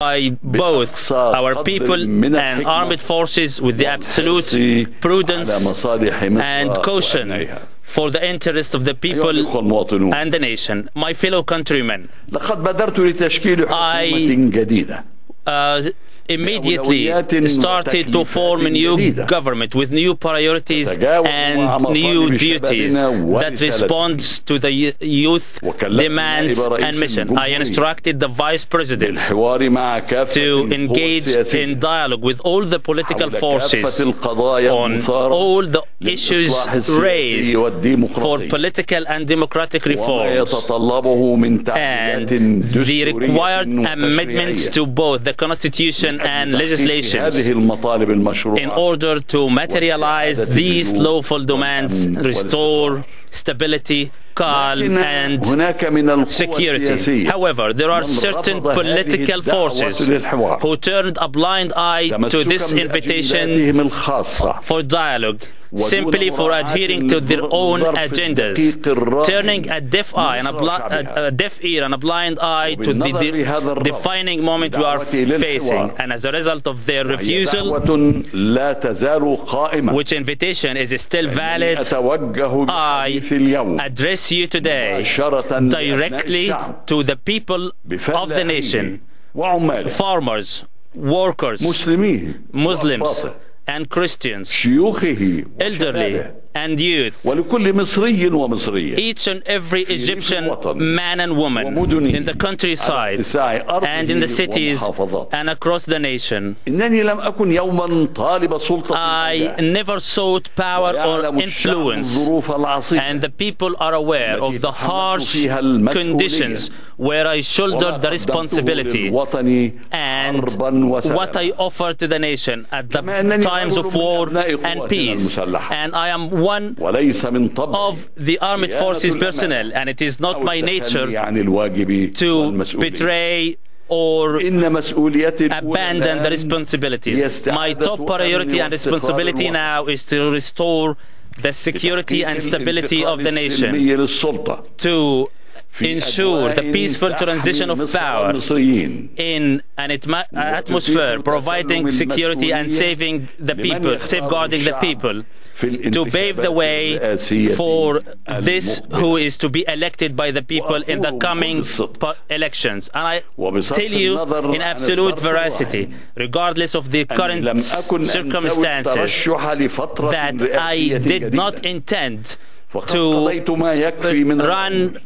by both our people and armed forces with the absolute prudence and caution for the interest of the people and the nation. My fellow countrymen, I immediately started to form a new government with new priorities and new duties that responds to the youth demands and mission. I instructed the Vice President to engage in dialogue with all the political forces on all the issues raised for political and democratic reforms and the required amendments to both the Constitution and legislations in order to materialize these lawful demands, restore stability, calm and security. However, there are certain political forces who turned a blind eye to this invitation for dialogue, simply for adhering to their own agendas, turning a deaf ear and a blind eye to the defining moment we are facing. And as a result of their refusal, which invitation is still valid, I address you today directly to the people of the nation, farmers, workers, Muslims and Christians, elderly and youth, each and every Egyptian man and woman in the countryside and in the cities and across the nation. I never sought power or influence, and the people are aware of the harsh conditions where I shouldered the responsibility and what I offer to the nation at the times of war and peace. And I am one of the armed forces personnel, and it is not my nature to betray or abandon the responsibilities. My top priority and responsibility now is to restore the security and stability of the nation, to ensure the peaceful transition of power in an atmosphere providing security and saving the people, safeguarding the people, to pave the way for this who is to be elected by the people in the coming elections. And I tell you in absolute veracity, regardless of the current circumstances, that I did not intend to run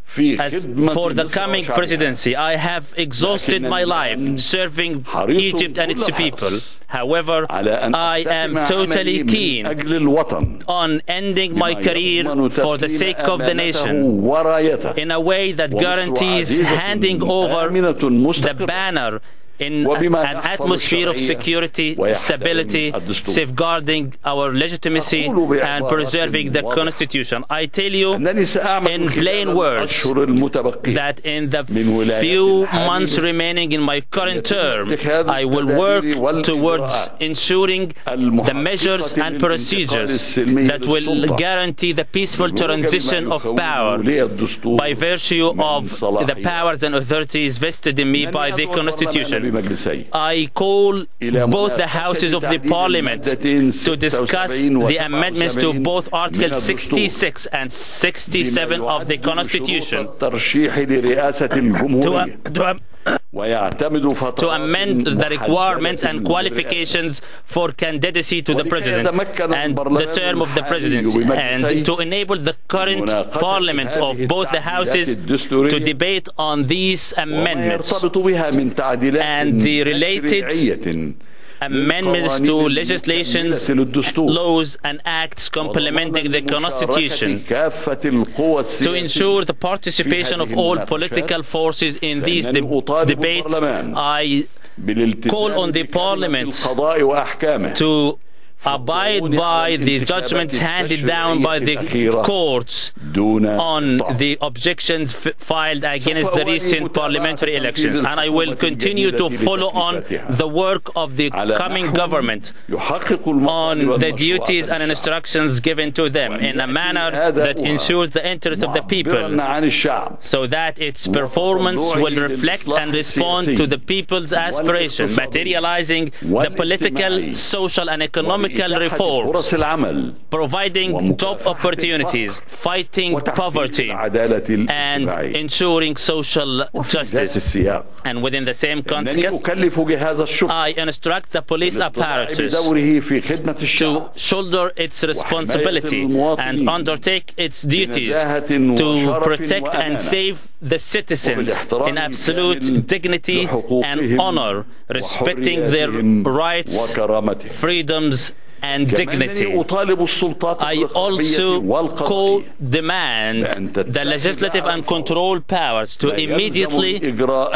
for the coming presidency. I have exhausted my life serving Egypt and its people. However, I am totally keen on ending my career for the sake of the nation in a way that guarantees handing over the banner in an atmosphere of security, stability, safeguarding our legitimacy and preserving the Constitution. I tell you in plain words that in the few months remaining in my current term, I will work towards ensuring the measures and procedures that will guarantee the peaceful transition of power by virtue of the powers and authorities vested in me by the Constitution. I call both the houses of the Parliament to discuss the amendments to both Article 66 and 67 of the Constitution to amend the requirements and qualifications for candidacy to the President and the term of the Presidency, and to enable the current Parliament of both the Houses to debate on these amendments and the related amendments to legislations, laws and acts complementing the Constitution to ensure the participation of all political forces in these debates. I call on the Parliament to abide by the judgments handed down by the courts on the objections filed against the recent parliamentary elections, and I will continue to follow on the work of the coming government on the duties and instructions given to them in a manner that ensures the interest of the people, so that its performance will reflect and respond to the people's aspirations, materializing the political, social and economical reforms, providing job opportunities, fighting poverty and ensuring social justice. And within the same context, I instruct the police apparatus to shoulder its responsibility and undertake its duties to protect and save the citizens in absolute dignity and honor, respecting their rights, freedoms and dignity. I also co-demand the legislative and control powers to immediately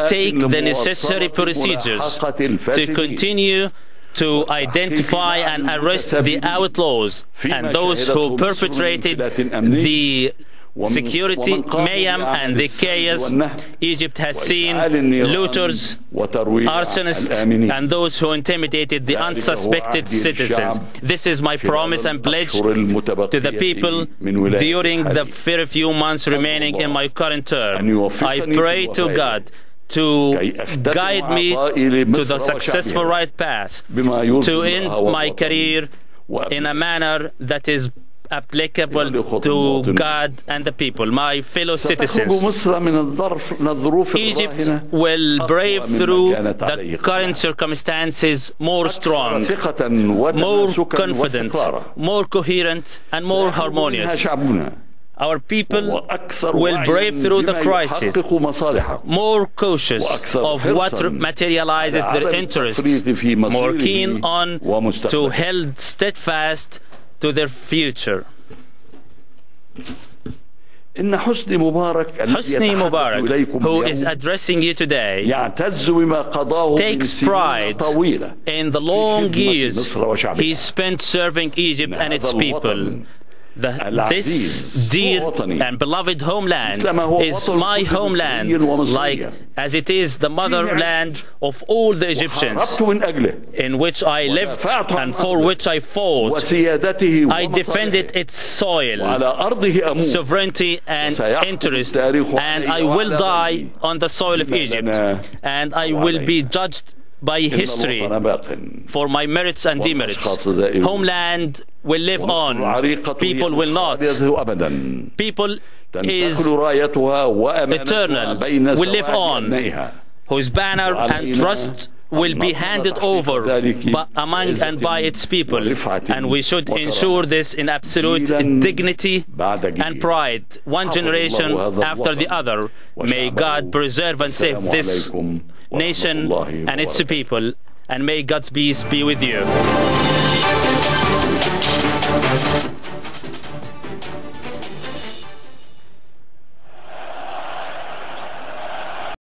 take the necessary procedures to continue to identify and arrest the outlaws and those who perpetrated the security mayhem and the chaos Egypt has seen, looters, arsonists, and those who intimidated the unsuspected citizens. This is my promise and pledge to the people during the very few months remaining in my current term. I pray to God to guide me to the successful right path, to end my career in a manner that is applicable to God and the people, my fellow citizens. Egypt will brave through the current circumstances more strong, more confident, more coherent and more harmonious. Our people will brave through the crisis, more cautious of what materializes their interests, more keen on to held steadfast to their future. Husni Mubarak, who is addressing you today, takes pride in the long years he spent serving Egypt and its people. This dear and beloved homeland is my homeland, like as it is the motherland of all the Egyptians, in which I lived and for which I fought. I defended its soil, sovereignty and interest, and I will die on the soil of Egypt, and I will be judged by history for my merits and demerits. Homeland will live on, people will not. People is eternal, will live on, whose banner and trust will be handed over among and by its people, and we should ensure this in absolute dignity and pride, one generation after the other. May God preserve and save this nation and its people, and may God's peace be with you.